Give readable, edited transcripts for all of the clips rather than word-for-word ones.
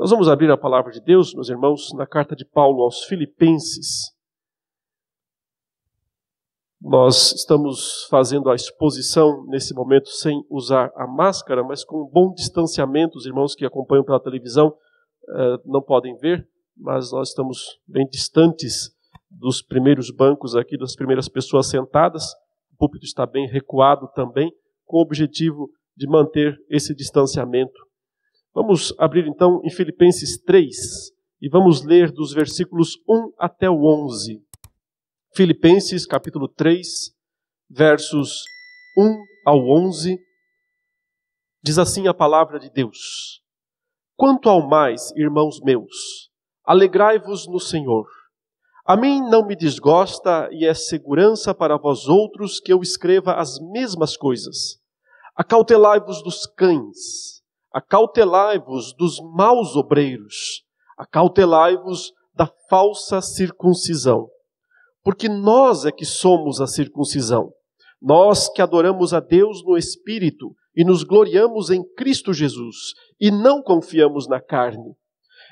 Nós vamos abrir a palavra de Deus, meus irmãos, na carta de Paulo aos Filipenses. Nós estamos fazendo a exposição nesse momento sem usar a máscara, mas com um bom distanciamento. Os irmãos que acompanham pela televisão não podem ver, mas nós estamos bem distantes dos primeiros bancos aqui, das primeiras pessoas sentadas. O púlpito está bem recuado também, com o objetivo de manter esse distanciamento. Vamos abrir então em Filipenses 3 e vamos ler dos versículos 1 até o 11. Filipenses capítulo 3, versos 1 ao 11, diz assim a palavra de Deus: Quanto ao mais, irmãos meus, alegrai-vos no Senhor. A mim não me desgosta e é segurança para vós outros que eu escreva as mesmas coisas. Acautelai-vos dos cães, acautelai-vos dos maus obreiros, acautelai-vos da falsa circuncisão. Porque nós é que somos a circuncisão, nós que adoramos a Deus no Espírito e nos gloriamos em Cristo Jesus e não confiamos na carne.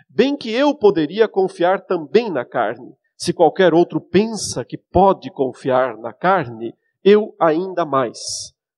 Bem que eu poderia confiar também na carne. Se qualquer outro pensa que pode confiar na carne, eu ainda mais.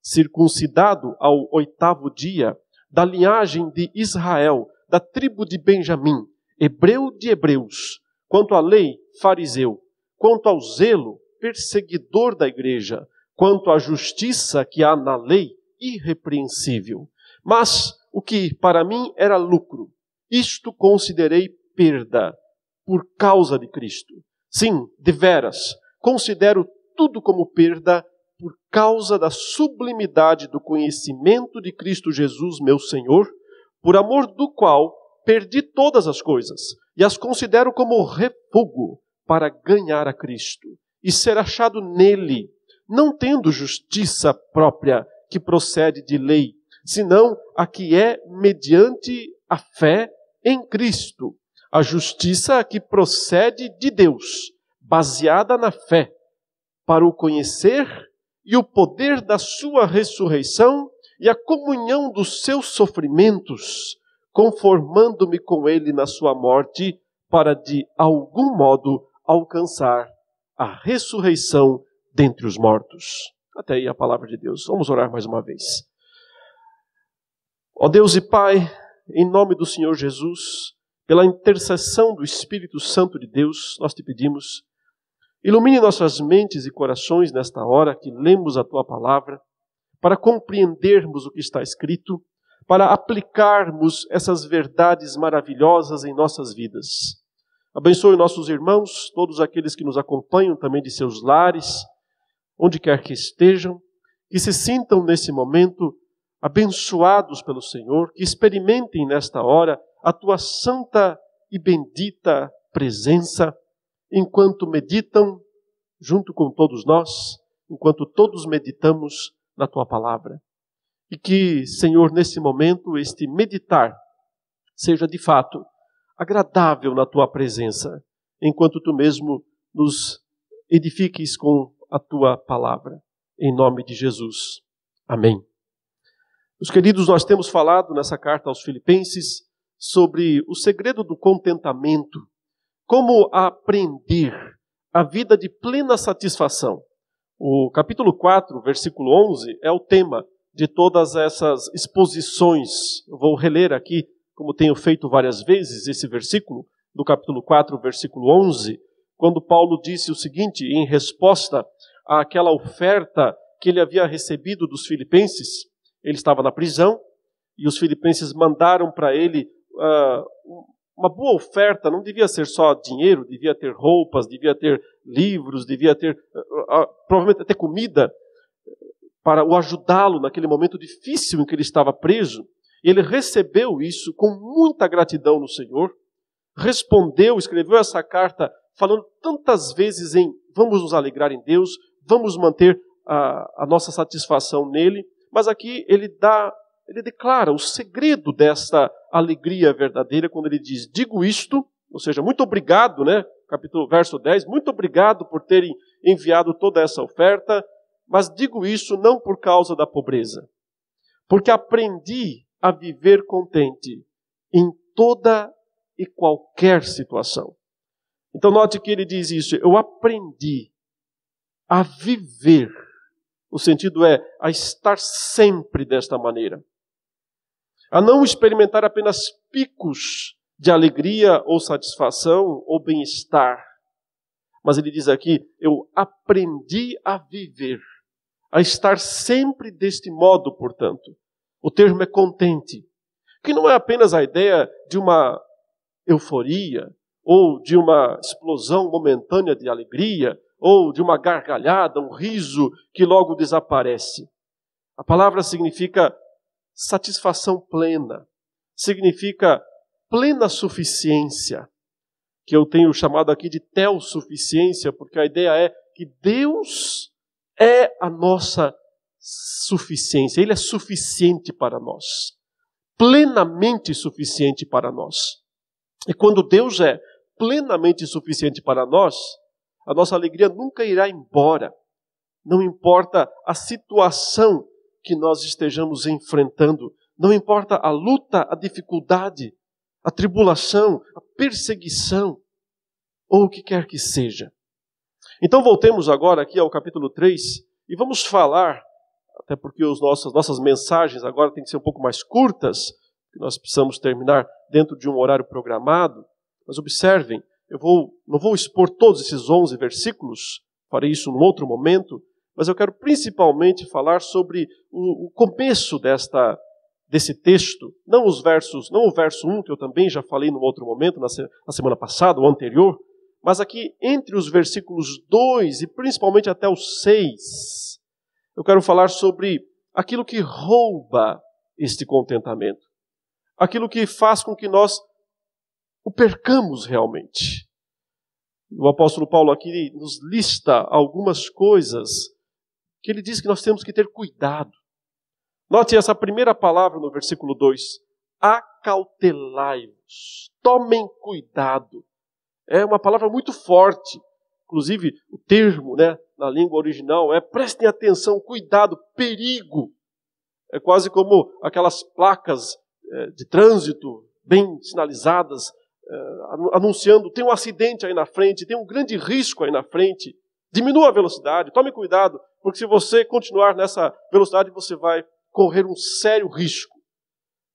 Circuncidado ao 8º dia, da linhagem de Israel, da tribo de Benjamim, hebreu de hebreus, quanto à lei, fariseu, quanto ao zelo, perseguidor da igreja, quanto à justiça que há na lei, irrepreensível. Mas o que para mim era lucro, isto considerei perda por causa de Cristo. Sim, deveras, considero tudo como perda por causa da sublimidade do conhecimento de Cristo Jesus, meu Senhor, por amor do qual perdi todas as coisas e as considero como refúgio para ganhar a Cristo e ser achado nele, não tendo justiça própria que procede de lei, senão a que é mediante a fé em Cristo, a justiça que procede de Deus, baseada na fé, para o conhecer e o poder da sua ressurreição e a comunhão dos seus sofrimentos, conformando-me com ele na sua morte, para de algum modo alcançar a ressurreição dentre os mortos. Até aí a palavra de Deus. Vamos orar mais uma vez. Ó Deus e Pai, em nome do Senhor Jesus, pela intercessão do Espírito Santo de Deus, nós te pedimos, ilumine nossas mentes e corações nesta hora que lemos a Tua palavra, para compreendermos o que está escrito, para aplicarmos essas verdades maravilhosas em nossas vidas. Abençoe nossos irmãos, todos aqueles que nos acompanham também de seus lares, onde quer que estejam, que se sintam nesse momento abençoados pelo Senhor, que experimentem nesta hora a Tua santa e bendita presença, enquanto meditam junto com todos nós, enquanto todos meditamos na Tua palavra. E que, Senhor, nesse momento, este meditar seja de fato agradável na Tua presença, enquanto Tu mesmo nos edifiques com a Tua palavra. Em nome de Jesus. Amém. Meus queridos, nós temos falado nessa carta aos Filipenses sobre o segredo do contentamento, como aprender a vida de plena satisfação. O capítulo 4, versículo 11, é o tema de todas essas exposições. Eu vou reler aqui, como tenho feito várias vezes, esse versículo, do capítulo 4, versículo 11, quando Paulo disse o seguinte, em resposta àquela oferta que ele havia recebido dos filipenses. Ele estava na prisão e os filipenses mandaram para ele uma boa oferta. Não devia ser só dinheiro, devia ter roupas, devia ter livros, devia ter provavelmente até comida para o ajudá-lo naquele momento difícil em que ele estava preso. E ele recebeu isso com muita gratidão no Senhor, respondeu, escreveu essa carta falando tantas vezes em vamos nos alegrar em Deus, vamos manter a nossa satisfação nele, mas aqui ele declara o segredo desta alegria verdadeira quando ele diz, digo isto, ou seja, muito obrigado, verso 10, muito obrigado por terem enviado toda essa oferta, mas digo isso não por causa da pobreza, porque aprendi a viver contente em toda e qualquer situação. Então note que ele diz isso: eu aprendi a viver. O sentido é a estar sempre desta maneira. A não experimentar apenas picos de alegria ou satisfação ou bem-estar. Mas ele diz aqui: eu aprendi a viver, a estar sempre deste modo, portanto. O termo é contente, que não é apenas a ideia de uma euforia, ou de uma explosão momentânea de alegria, ou de uma gargalhada, um riso que logo desaparece. A palavra significa satisfação plena, significa plena suficiência, que eu tenho chamado aqui de teossuficiência, porque a ideia é que Deus é a nossa suficiência, Ele é suficiente para nós, plenamente suficiente para nós. E quando Deus é plenamente suficiente para nós, a nossa alegria nunca irá embora, não importa a situação que nós estejamos enfrentando, não importa a luta, a dificuldade, a tribulação, a perseguição, ou o que quer que seja. Então voltemos agora aqui ao capítulo 3 e vamos falar, até porque as nossas mensagens agora têm que ser um pouco mais curtas, porque nós precisamos terminar dentro de um horário programado, mas observem, não vou expor todos esses 11 versículos, farei isso num outro momento, mas eu quero principalmente falar sobre o começo desse texto, não o verso 1, que eu também já falei num outro momento, na semana passada, ou anterior, mas aqui entre os versículos 2 e principalmente até o 6, eu quero falar sobre aquilo que rouba este contentamento, aquilo que faz com que nós o percamos realmente. O apóstolo Paulo aqui nos lista algumas coisas que ele diz que nós temos que ter cuidado. Note essa primeira palavra no versículo 2. Acautelai-vos. Tomem cuidado. É uma palavra muito forte. Inclusive, o termo, na língua original é prestem atenção, cuidado, perigo. É quase como aquelas placas de trânsito bem sinalizadas, anunciando, tem um acidente aí na frente, tem um grande risco aí na frente. Diminua a velocidade, tome cuidado, porque se você continuar nessa velocidade, você vai correr um sério risco.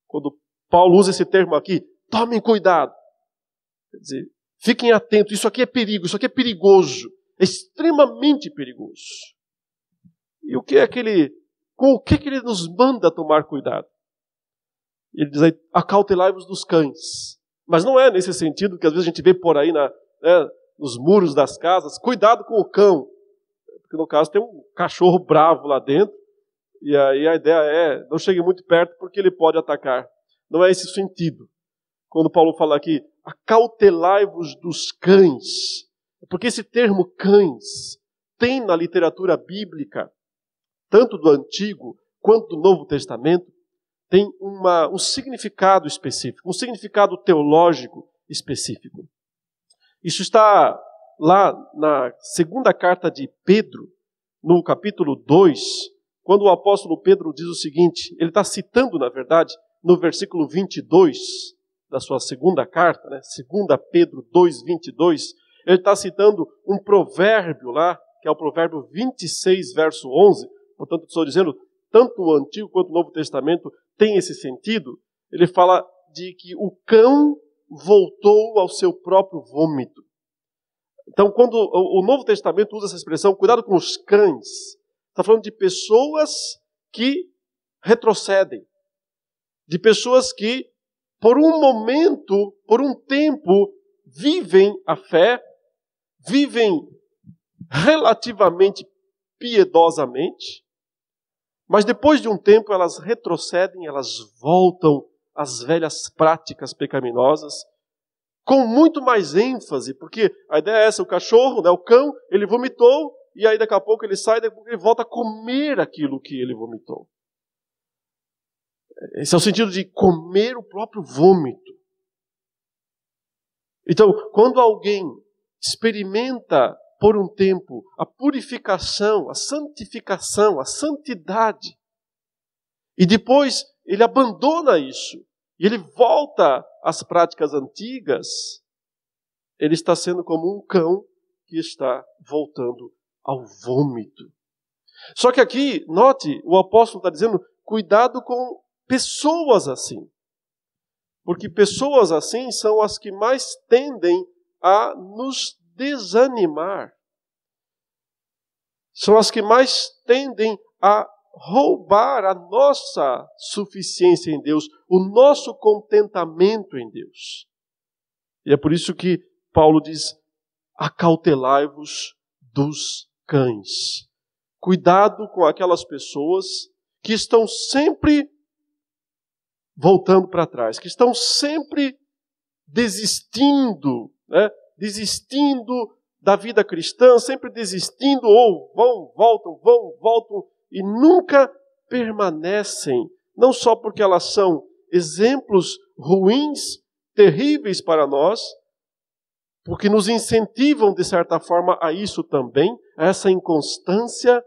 Quando Paulo usa esse termo aqui, tomem cuidado. Quer dizer, fiquem atentos, isso aqui é perigo, isso aqui é perigoso, é extremamente perigoso. E com o que ele nos manda tomar cuidado? Ele diz aí, acautelai-vos dos cães. Mas não é nesse sentido que às vezes a gente vê por aí nos muros das casas, cuidado com o cão. Porque no caso tem um cachorro bravo lá dentro, e aí a ideia é, não chegue muito perto porque ele pode atacar. Não é esse o sentido. Quando Paulo fala aqui, acautelai-vos dos cães. Porque esse termo cães tem na literatura bíblica, tanto do Antigo quanto do Novo Testamento, tem um significado específico, um significado teológico específico. Isso está lá na segunda carta de Pedro, no capítulo 2, quando o apóstolo Pedro diz o seguinte, ele está citando, na verdade, no versículo 22 da sua segunda carta, 2 Pedro 2, 22, ele está citando um provérbio lá, que é o provérbio 26, verso 11, portanto, estou dizendo, tanto o Antigo quanto o Novo Testamento tem esse sentido. Ele fala de que o cão voltou ao seu próprio vômito. Então, quando o Novo Testamento usa essa expressão, cuidado com os cães, está falando de pessoas que retrocedem, de pessoas que, por um momento, por um tempo, vivem a fé, vivem relativamente piedosamente, mas depois de um tempo elas retrocedem, elas voltam às velhas práticas pecaminosas, com muito mais ênfase, porque a ideia é essa, o cachorro, o cão, ele vomitou, e aí daqui a pouco ele sai, daqui a pouco ele volta a comer aquilo que ele vomitou. Esse é o sentido de comer o próprio vômito. Então, quando alguém experimenta por um tempo a purificação, a santificação, a santidade, e depois ele abandona isso, e ele volta às práticas antigas, ele está sendo como um cão que está voltando ao vômito. Só que aqui, note, o apóstolo está dizendo, cuidado com pessoas assim. Porque pessoas assim são as que mais tendem a nos desanimar. São as que mais tendem a roubar a nossa suficiência em Deus, o nosso contentamento em Deus. E é por isso que Paulo diz, acautelai-vos dos cães. Cuidado com aquelas pessoas que estão sempre voltando para trás, que estão sempre desistindo, né? Desistindo da vida cristã, sempre desistindo, ou voltam, e nunca permanecem, não só porque elas são exemplos ruins, terríveis para nós, porque nos incentivam, de certa forma, a isso também, a essa inconstância,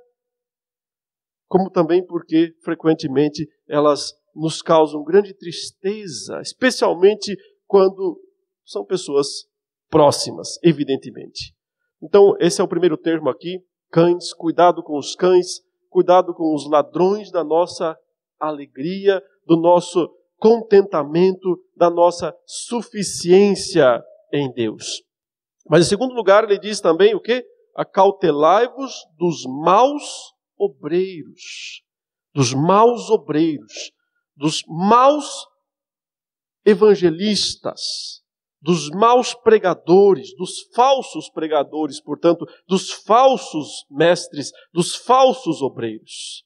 como também porque, frequentemente, elas nos causam grande tristeza, especialmente quando são pessoas próximas, evidentemente. Então, esse é o primeiro termo aqui, cães, cuidado com os cães, cuidado com os ladrões da nossa alegria, do nosso contentamento, da nossa suficiência em Deus. Mas, em segundo lugar, ele diz também o quê? Acautelai-vos dos maus obreiros. Dos maus obreiros. Dos maus evangelistas. Dos maus pregadores. Dos falsos pregadores, portanto, dos falsos mestres. Dos falsos obreiros.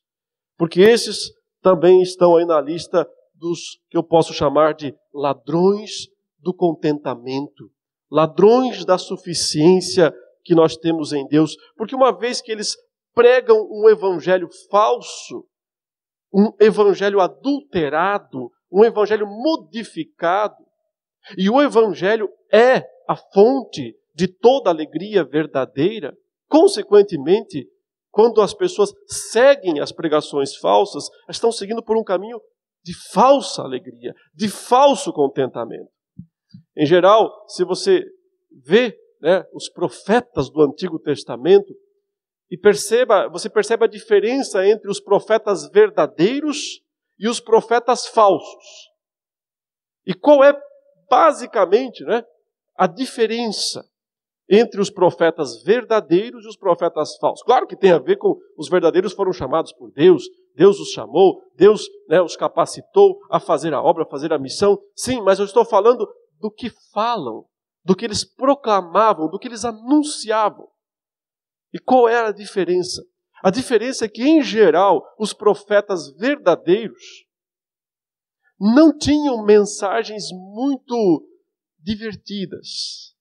Porque esses também estão aí na lista dos que eu posso chamar de ladrões do contentamento. Ladrões da suficiência que nós temos em Deus. Porque uma vez que eles pregam um evangelho falso, um evangelho adulterado, um evangelho modificado, e o evangelho é a fonte de toda alegria verdadeira, consequentemente, quando as pessoas seguem as pregações falsas, estão seguindo por um caminho de falsa alegria, de falso contentamento. Em geral, se você vê, né, os profetas do Antigo Testamento, e você percebe a diferença entre os profetas verdadeiros e os profetas falsos. E qual é, basicamente, né, a diferença entre os profetas verdadeiros e os profetas falsos? Claro que tem a ver com os verdadeiros foram chamados por Deus, Deus os chamou, Deus, né, os capacitou a fazer a obra, a fazer a missão. Sim, mas eu estou falando do que falam, do que eles proclamavam, do que eles anunciavam. E qual era a diferença? A diferença é que, em geral, os profetas verdadeiros não tinham mensagens muito divertidas.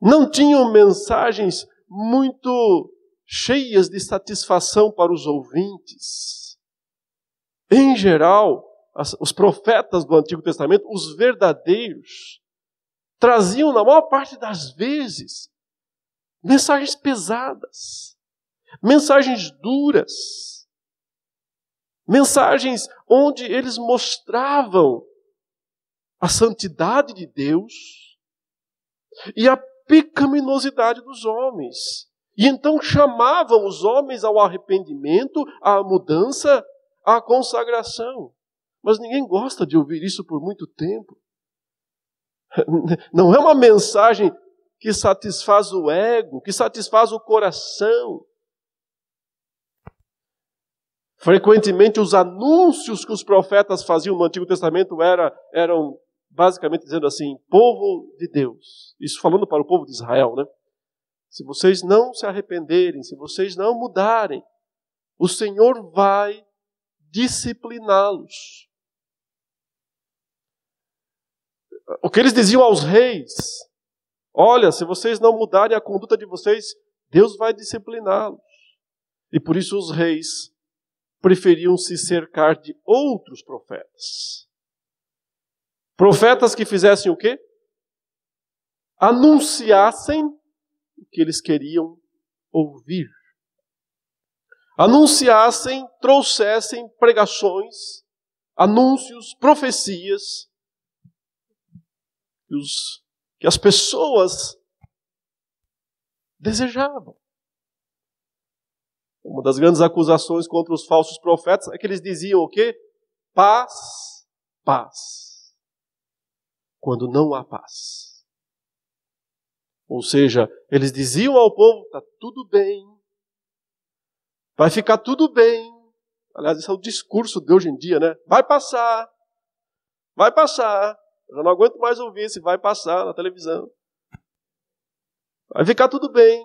Não tinham mensagens muito cheias de satisfação para os ouvintes. Em geral, os profetas do Antigo Testamento, os verdadeiros, traziam, na maior parte das vezes, mensagens pesadas, mensagens duras, mensagens onde eles mostravam a santidade de Deus e a pecaminosidade dos homens. E então chamavam os homens ao arrependimento, à mudança, à consagração. Mas ninguém gosta de ouvir isso por muito tempo. Não é uma mensagem que satisfaz o ego, que satisfaz o coração. Frequentemente os anúncios que os profetas faziam no Antigo Testamento eram basicamente dizendo assim, povo de Deus. Isso falando para o povo de Israel, né? Se vocês não se arrependerem, se vocês não mudarem, o Senhor vai discipliná-los. O que eles diziam aos reis, olha, se vocês não mudarem a conduta de vocês, Deus vai discipliná-los. E por isso os reis preferiam se cercar de outros profetas. Profetas que fizessem o quê? Anunciassem o que eles queriam ouvir. Anunciassem, trouxessem pregações anúncios, profecias, que as pessoas desejavam. Uma das grandes acusações contra os falsos profetas é que eles diziam o quê? Paz, paz. Quando não há paz. Ou seja, eles diziam ao povo, está tudo bem, vai ficar tudo bem. Aliás, esse é o discurso de hoje em dia, né? Vai passar, vai passar. Eu já não aguento mais ouvir esse vai passar na televisão. Vai ficar tudo bem.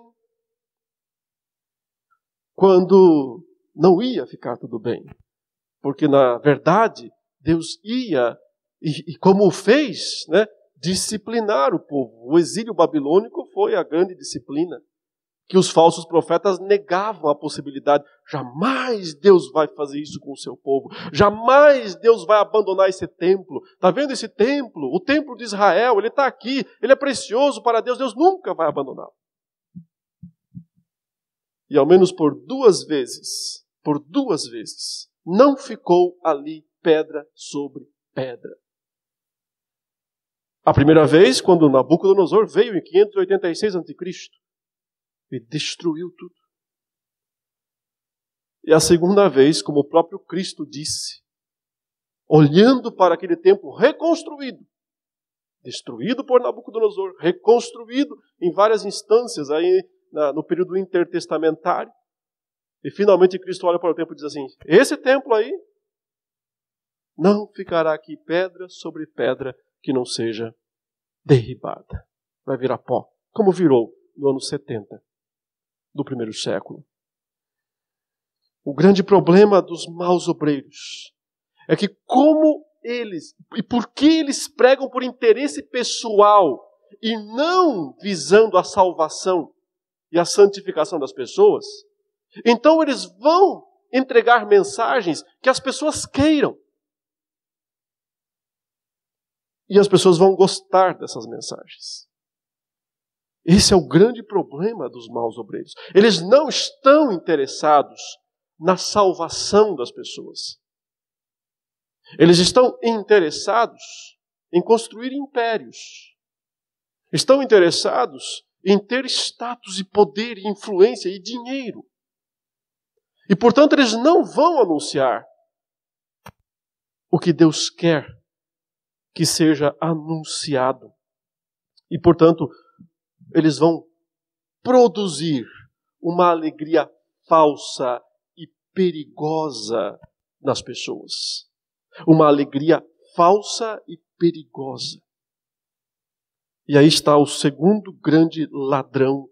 Quando não ia ficar tudo bem. Porque, na verdade, Deus ia, e como o fez, né, disciplinar o povo. O exílio babilônico foi a grande disciplina. Que os falsos profetas negavam a possibilidade. Jamais Deus vai fazer isso com o seu povo. Jamais Deus vai abandonar esse templo. Está vendo esse templo? O templo de Israel, ele está aqui. Ele é precioso para Deus. Deus nunca vai abandoná-lo. E ao menos por duas vezes, não ficou ali pedra sobre pedra. A primeira vez, quando Nabucodonosor veio em 586 a.C., e destruiu tudo. E a segunda vez, como o próprio Cristo disse, olhando para aquele templo reconstruído, destruído por Nabucodonosor, reconstruído em várias instâncias aí no período intertestamentário, e finalmente Cristo olha para o templo e diz assim, esse templo aí não ficará aqui pedra sobre pedra que não seja derribada. Vai virar pó, como virou no ano 70 do primeiro século. O grande problema dos maus obreiros é que como eles, e porque eles pregam por interesse pessoal e não visando a salvação e a santificação das pessoas, então eles vão entregar mensagens que as pessoas queiram. E as pessoas vão gostar dessas mensagens. Esse é o grande problema dos maus obreiros. Eles não estão interessados na salvação das pessoas. Eles estão interessados em construir impérios. Estão interessados em ter status e poder e influência e dinheiro. E, portanto, eles não vão anunciar o que Deus quer que seja anunciado. E, portanto, eles vão produzir uma alegria falsa e perigosa nas pessoas. Uma alegria falsa e perigosa. E aí está o segundo grande ladrão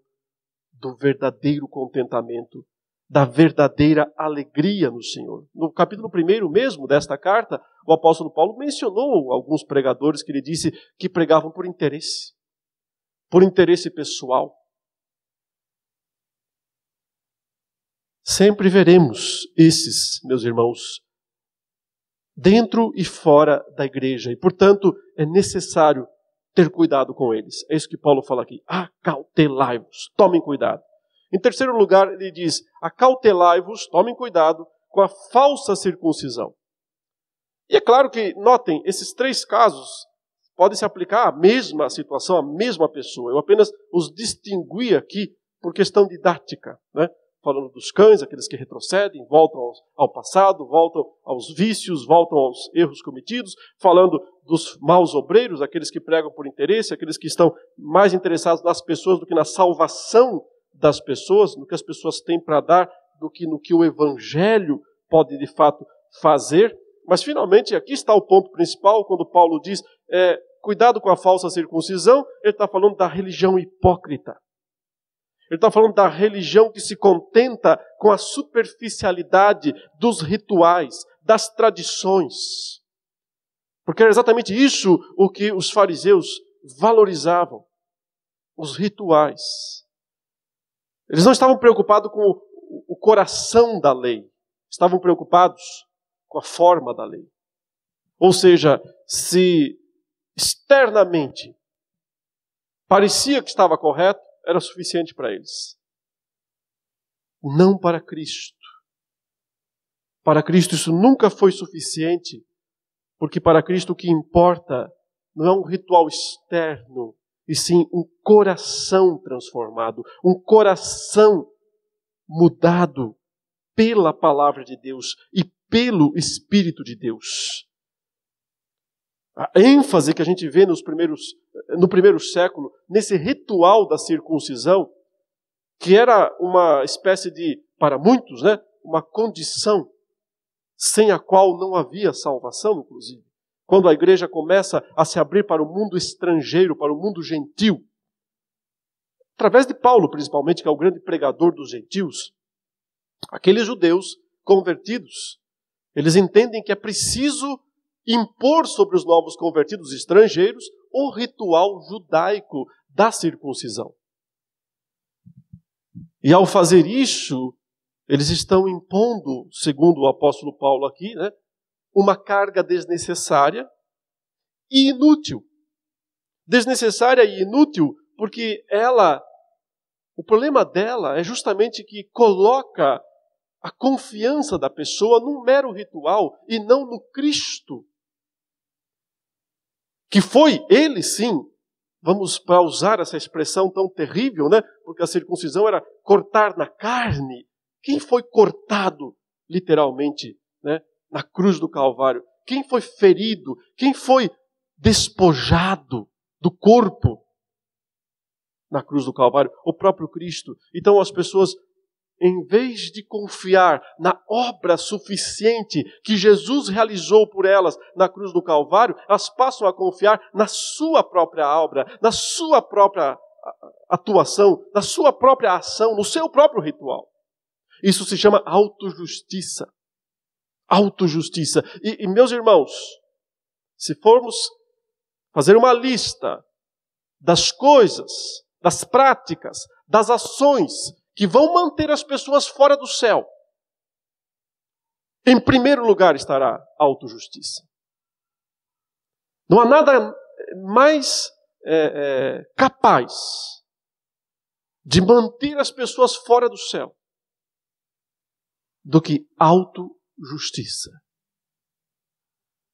do verdadeiro contentamento, da verdadeira alegria no Senhor. No capítulo 1 mesmo desta carta, o apóstolo Paulo mencionou alguns pregadores que ele disse que pregavam por interesse pessoal. Sempre veremos esses, meus irmãos, dentro e fora da igreja. E, portanto, é necessário ter cuidado com eles. É isso que Paulo fala aqui. Acautelai-vos. Tomem cuidado. Em terceiro lugar, ele diz, acautelai-vos, tomem cuidado com a falsa circuncisão. E é claro que, notem, esses três casos podem se aplicar à mesma situação, à mesma pessoa. Eu apenas os distingui aqui por questão didática, né? Falando dos cães, aqueles que retrocedem, voltam ao passado, voltam aos vícios, voltam aos erros cometidos. Falando dos maus obreiros, aqueles que pregam por interesse, aqueles que estão mais interessados nas pessoas do que na salvação das pessoas, no que as pessoas têm para dar, do que no que o Evangelho pode de fato fazer. Mas finalmente, aqui está o ponto principal, quando Paulo diz, cuidado com a falsa circuncisão, ele está falando da religião hipócrita. Ele está falando da religião que se contenta com a superficialidade dos rituais, das tradições. Porque era exatamente isso o que os fariseus valorizavam, os rituais. Eles não estavam preocupados com o coração da lei, estavam preocupados com a forma da lei. Ou seja, se externamente parecia que estava correto, era suficiente para eles. Não para Cristo. Para Cristo isso nunca foi suficiente Porque para Cristo o que importa não é um ritual externo, e sim um coração transformado, um coração mudado pela palavra de Deus e pelo Espírito de Deus. A ênfase que a gente vê no primeiro século, nesse ritual da circuncisão, que era uma espécie de, para muitos, uma condição sem a qual não havia salvação, inclusive. Quando a igreja começa a se abrir para o mundo estrangeiro, para o mundo gentil, através de Paulo, principalmente, que é o grande pregador dos gentios, aqueles judeus convertidos, eles entendem que é preciso impor sobre os novos convertidos estrangeiros o ritual judaico da circuncisão. E ao fazer isso, eles estão impondo, segundo o apóstolo Paulo aqui, uma carga desnecessária e inútil. Desnecessária e inútil porque o problema dela é justamente que coloca a confiança da pessoa num mero ritual e não no Cristo. Que foi, ele sim, vamos para usar essa expressão tão terrível, porque a circuncisão era cortar na carne. Quem foi cortado, literalmente, na cruz do Calvário? Quem foi ferido? Quem foi despojado do corpo na cruz do Calvário? O próprio Cristo. Então as pessoas, em vez de confiar na obra suficiente que Jesus realizou por elas na cruz do Calvário, elas passam a confiar na sua própria obra, na sua própria atuação, na sua própria ação, no seu próprio ritual. Isso se chama autojustiça. Autojustiça. E meus irmãos, se formos fazer uma lista das coisas, das práticas, das ações que vão manter as pessoas fora do céu, em primeiro lugar estará a autojustiça. Não há nada mais capaz de manter as pessoas fora do céu do que autojustiça.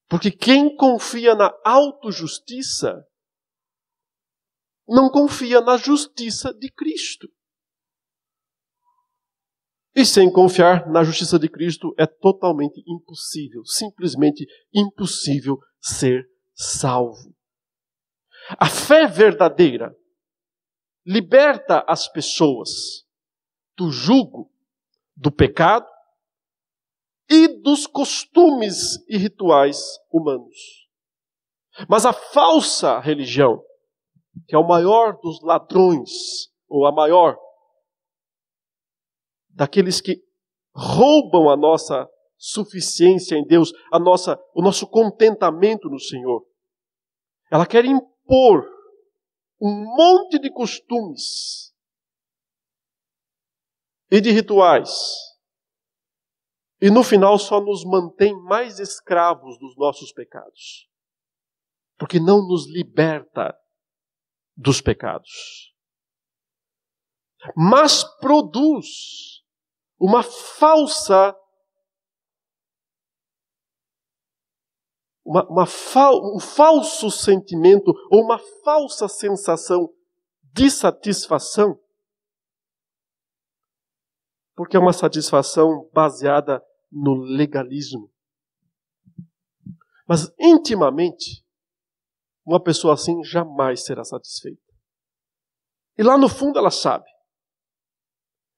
Porque quem confia na autojustiça não confia na justiça de Cristo. E sem confiar na justiça de Cristo é totalmente impossível, simplesmente impossível ser salvo. A fé verdadeira liberta as pessoas do jugo do pecado e dos costumes e rituais humanos. Mas a falsa religião, que é o maior dos ladrões, ou a maior daqueles que roubam a nossa suficiência em Deus, o nosso contentamento no Senhor. Ela quer impor um monte de costumes e de rituais. E no final só nos mantém mais escravos dos nossos pecados. Porque não nos liberta dos pecados. Mas produz um falso sentimento ou uma falsa sensação de satisfação, porque é uma satisfação baseada no legalismo. Mas intimamente, uma pessoa assim jamais será satisfeita. E lá no fundo ela sabe.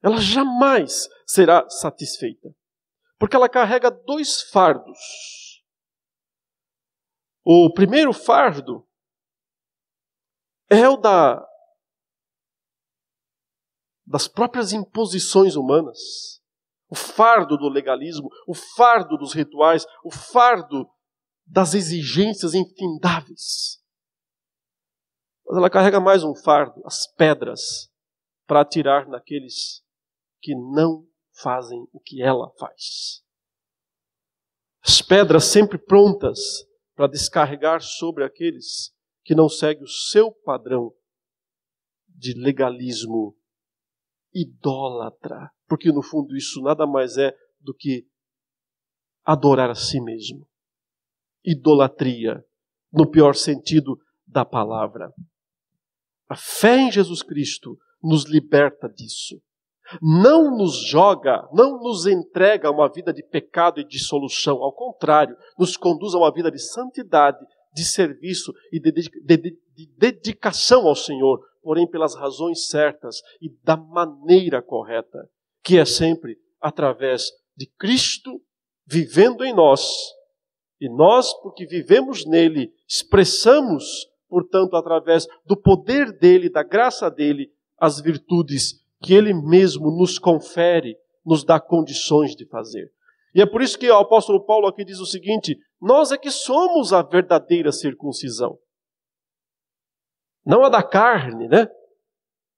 Ela jamais será satisfeita. Porque ela carrega dois fardos. O primeiro fardo é o das próprias imposições humanas. O fardo do legalismo, o fardo dos rituais, o fardo das exigências infindáveis. Mas ela carrega mais um fardo, as pedras, para atirar naqueles que não fazem o que ela faz. As pedras sempre prontas para descarregar sobre aqueles que não seguem o seu padrão de legalismo idólatra. Porque no fundo isso nada mais é do que adorar a si mesmo. idolatria, no pior sentido da palavra. A fé em Jesus Cristo nos liberta disso. Não nos joga, não nos entrega a uma vida de pecado e dissolução. Ao contrário, nos conduz a uma vida de santidade, de serviço e de dedicação ao Senhor, porém pelas razões certas e da maneira correta, que é sempre através de Cristo vivendo em nós. E nós, porque vivemos nele, expressamos, portanto, através do poder dele, da graça dele, as virtudes que ele mesmo nos confere, nos dá condições de fazer. E é por isso que o apóstolo Paulo aqui diz o seguinte: nós é que somos a verdadeira circuncisão. Não a da carne, né?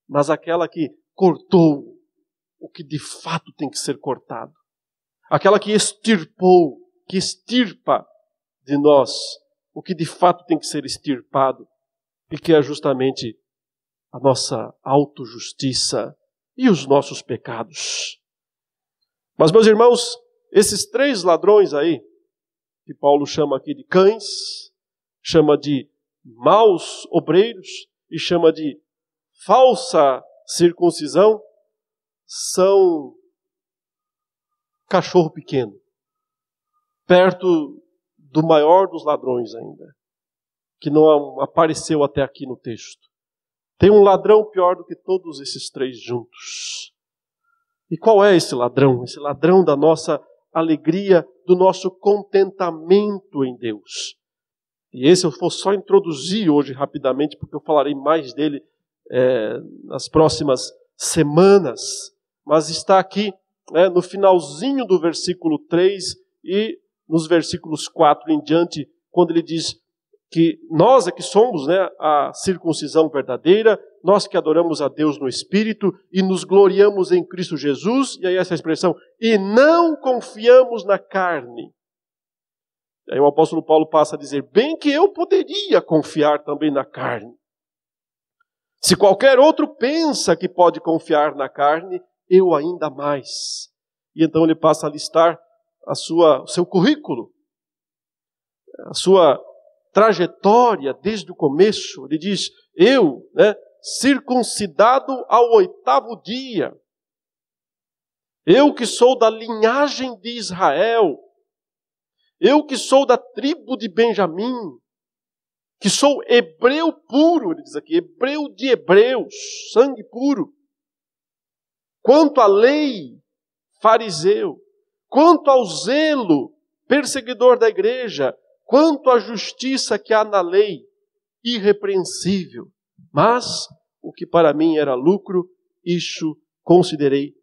Mas aquela que cortou o que de fato tem que ser cortado. Aquela que extirpou, que extirpa de nós o que de fato tem que ser extirpado, e que é justamente a nossa autojustiça e os nossos pecados. Mas, meus irmãos, esses 3 ladrões aí, que Paulo chama aqui de cães, chama de maus obreiros e chama de falsa circuncisão, são cachorro pequeno, perto do maior dos ladrões ainda, que não apareceu até aqui no texto. Tem um ladrão pior do que todos esses 3 juntos. E qual é esse ladrão? Esse ladrão da nossa alegria, do nosso contentamento em Deus. E esse eu vou só introduzir hoje rapidamente, porque eu falarei mais dele nas próximas semanas. Mas está aqui no finalzinho do versículo 3 e nos versículos 4 em diante, quando ele diz que nós é que somos a circuncisão verdadeira, nós que adoramos a Deus no Espírito e nos gloriamos em Cristo Jesus, e aí essa expressão, e não confiamos na carne. E aí o apóstolo Paulo passa a dizer, bem que eu poderia confiar também na carne. Se qualquer outro pensa que pode confiar na carne, eu ainda mais. E então ele passa a listar o seu currículo, a sua trajetória desde o começo. Ele diz, eu, circuncidado ao 8º dia, eu que sou da linhagem de Israel, eu que sou da tribo de Benjamim, que sou hebreu puro, ele diz aqui, hebreu de hebreus, sangue puro. Quanto à lei, fariseu. Quanto ao zelo, perseguidor da igreja. Quanto à justiça que há na lei, irrepreensível. Mas o que para mim era lucro, isso considerei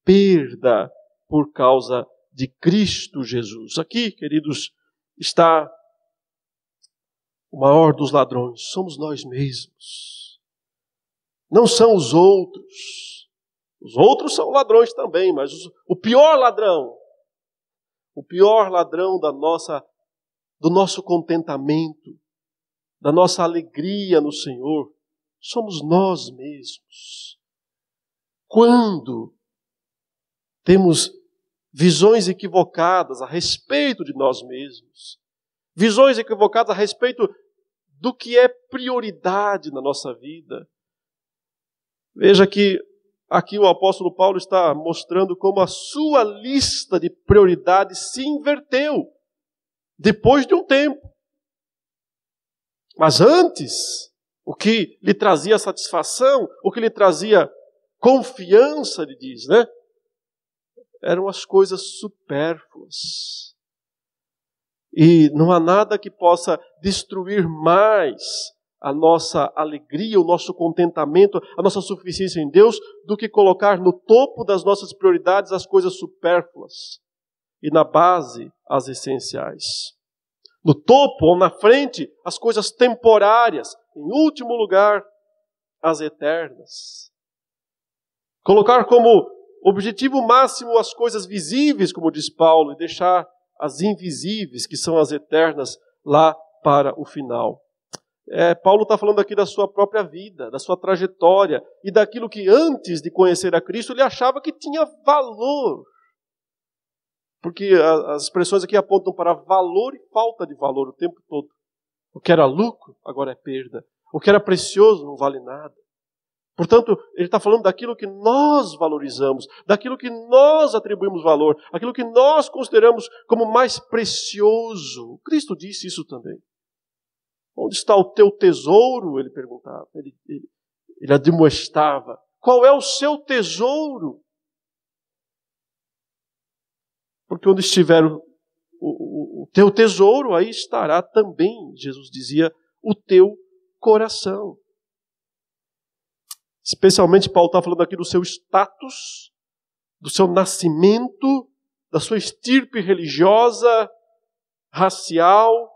perda por causa de Cristo Jesus. Aqui, queridos, está o maior dos ladrões. Somos nós mesmos. Não são os outros. Os outros são ladrões também, mas o pior ladrão do nosso contentamento, da nossa alegria no Senhor, somos nós mesmos. Quando temos visões equivocadas a respeito de nós mesmos, visões equivocadas a respeito do que é prioridade na nossa vida. Veja que aqui o apóstolo Paulo está mostrando como a sua lista de prioridades se inverteu depois de um tempo. Mas antes, o que lhe trazia satisfação, o que lhe trazia confiança, ele diz, eram as coisas supérfluas. E não há nada que possa destruir mais a nossa alegria, o nosso contentamento, a nossa suficiência em Deus, do que colocar no topo das nossas prioridades as coisas supérfluas e na base as essenciais. No topo ou na frente, as coisas temporárias, em último lugar, as eternas. Colocar como objetivo máximo as coisas visíveis, como diz Paulo, e deixar as invisíveis, que são as eternas, lá para o final. Paulo está falando aqui da sua própria vida, da sua trajetória e daquilo que antes de conhecer a Cristo ele achava que tinha valor, Porque as expressões aqui apontam para valor e falta de valor o tempo todo. O que era lucro, agora é perda. O que era precioso não vale nada. Portanto, ele está falando daquilo que nós valorizamos, daquilo que nós atribuímos valor, aquilo que nós consideramos como mais precioso. Cristo disse isso também. Onde está o teu tesouro? Ele perguntava. Ele admoestava. Qual é o seu tesouro? Porque onde estiver o teu tesouro, aí estará também, Jesus dizia, o teu coração. Especialmente Paulo está falando aqui do seu status, do seu nascimento, da sua estirpe religiosa, racial.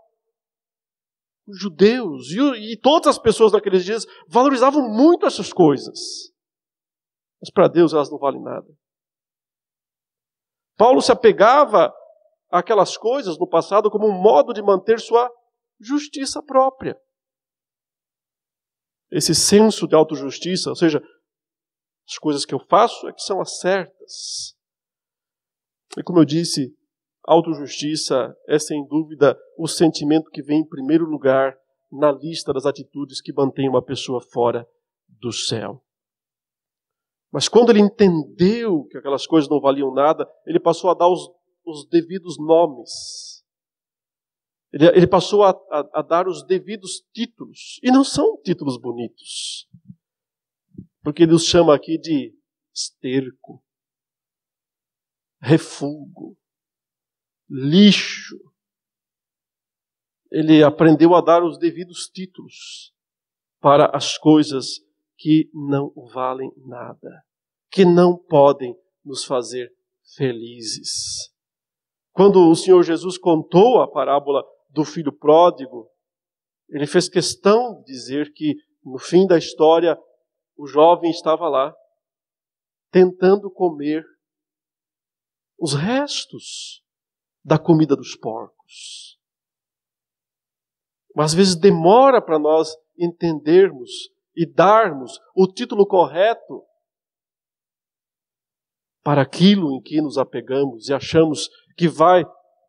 Os judeus e todas as pessoas naqueles dias valorizavam muito essas coisas. Mas para Deus elas não valem nada. Paulo se apegava àquelas coisas no passado como um modo de manter sua justiça própria. Esse senso de autojustiça, ou seja, as coisas que eu faço é que são as certas. E como eu disse, autojustiça é sem dúvida o sentimento que vem em primeiro lugar na lista das atitudes que mantém uma pessoa fora do céu. Mas quando ele entendeu que aquelas coisas não valiam nada, ele passou a dar os devidos nomes. Ele passou a dar os devidos títulos. E não são títulos bonitos. Porque ele os chama aqui de esterco, refúgio, lixo. Ele aprendeu a dar os devidos títulos para as coisas que não valem nada, que não podem nos fazer felizes. Quando o Senhor Jesus contou a parábola do filho pródigo, ele fez questão de dizer que no fim da história o jovem estava lá tentando comer os restos da comida dos porcos. Mas às vezes demora para nós entendermos e darmos o título correto para aquilo em que nos apegamos e achamos que vai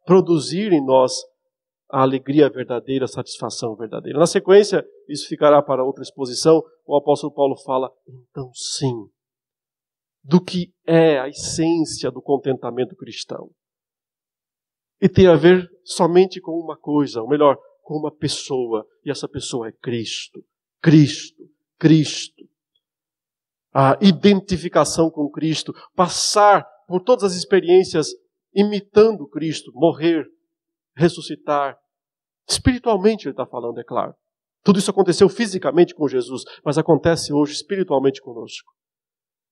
produzir em nós a alegria verdadeira, a satisfação verdadeira. Na sequência, isso ficará para outra exposição, o apóstolo Paulo fala, então sim, do que é a essência do contentamento cristão. E tem a ver somente com uma coisa, ou melhor, com uma pessoa, e essa pessoa é Cristo. Cristo, Cristo. A identificação com Cristo, passar por todas as experiências imitando Cristo, morrer, ressuscitar. Espiritualmente ele está falando, é claro. Tudo isso aconteceu fisicamente com Jesus, mas acontece hoje espiritualmente conosco.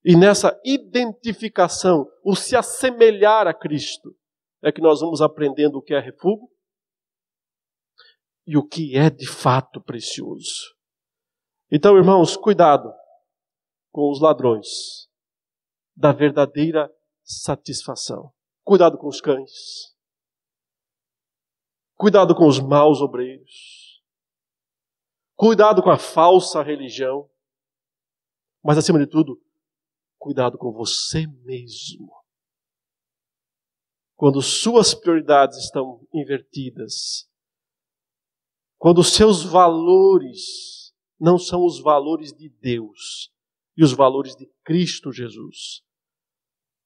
E nessa identificação, o se assemelhar a Cristo, é que nós vamos aprendendo o que é refúgio e o que é de fato precioso. Então, irmãos, cuidado com os ladrões da verdadeira satisfação. Cuidado com os cães. Cuidado com os maus obreiros. Cuidado com a falsa religião. Mas, acima de tudo, cuidado com você mesmo. Quando suas prioridades estão invertidas, quando os seus valores não são os valores de Deus e os valores de Cristo Jesus.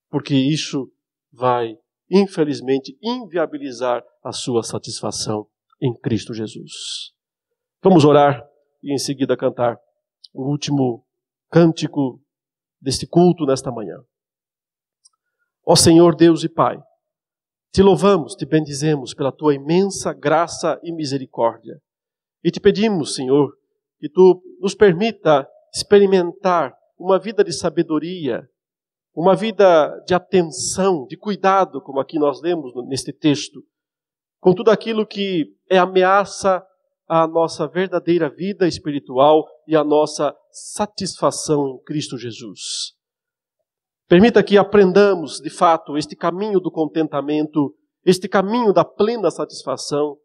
Porque isso vai, infelizmente, inviabilizar a sua satisfação em Cristo Jesus. Vamos orar e em seguida cantar o último cântico deste culto nesta manhã. Ó Senhor Deus e Pai, te louvamos, te bendizemos pela tua imensa graça e misericórdia. E te pedimos, Senhor, que tu nos permita experimentar uma vida de sabedoria, uma vida de atenção, de cuidado, como aqui nós lemos neste texto, com tudo aquilo que é ameaça à nossa verdadeira vida espiritual e à nossa satisfação em Cristo Jesus. Permita que aprendamos, de fato, este caminho do contentamento, este caminho da plena satisfação,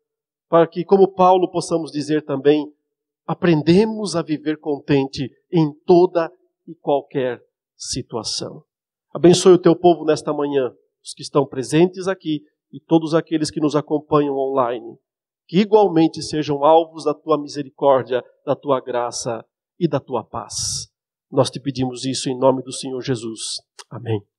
para que, como Paulo, possamos dizer também, aprendemos a viver contente em toda e qualquer situação. Abençoe o teu povo nesta manhã, os que estão presentes aqui e todos aqueles que nos acompanham online, que igualmente sejam alvos da tua misericórdia, da tua graça e da tua paz. Nós te pedimos isso em nome do Senhor Jesus. Amém.